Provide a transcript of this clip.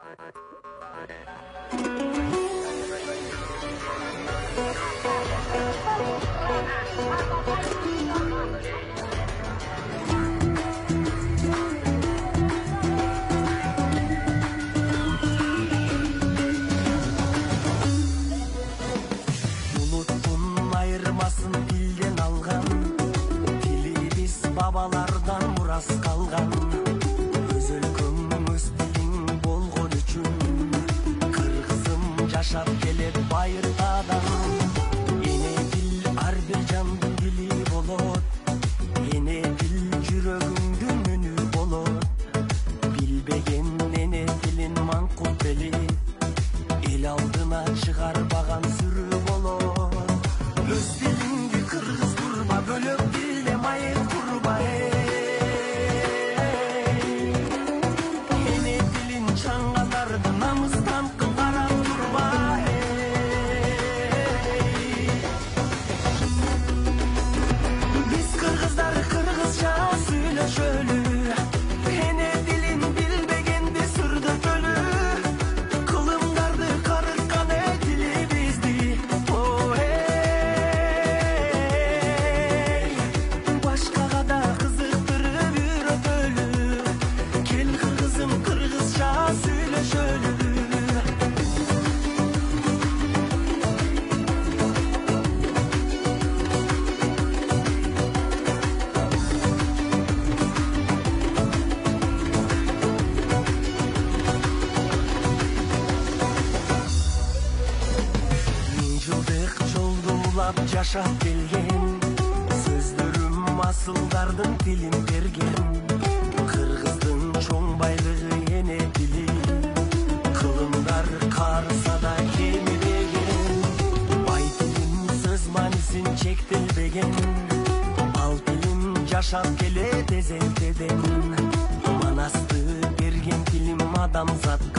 Unuttun ayırmasın dilden algan, dili biz babalardan muras kalgan. Özülkümüz dilin bolgon üçün, kırgızım yaşap gelip bayırtadan. Ene dil ar bir jandын dili bolot, ene dil жүрөгүңдүн үнү bolot. Билбеген ene dilin маңкул бели, el алдына чыгарбаган сүрү болот. Өз дилиңди кыргыз курба, бөлөк дилде майып курба. Эне дилин чаңгандарды намыстан карап турба. Биз кыргыздар кыргызча сүйлөшөлү, эне дилин билбегенди сүрдөтөлү. Кылымдарды карыткан дили бизди, башкага да кызыктырып үйрөтөлү. Кел кыргызым кыргызча сүйлөшөлү. Миң жылдык жолду улап жашап келген, сөздөрүм асылдардын тилин берген. Кыргыздын чоң байлыгы эне дили, кылымдар карыса да кемибеген. Бай тилин сөз маанисин чектелбеген, ал тилим жашап келет эзелтеден. Манасты берген тилим адамзатка,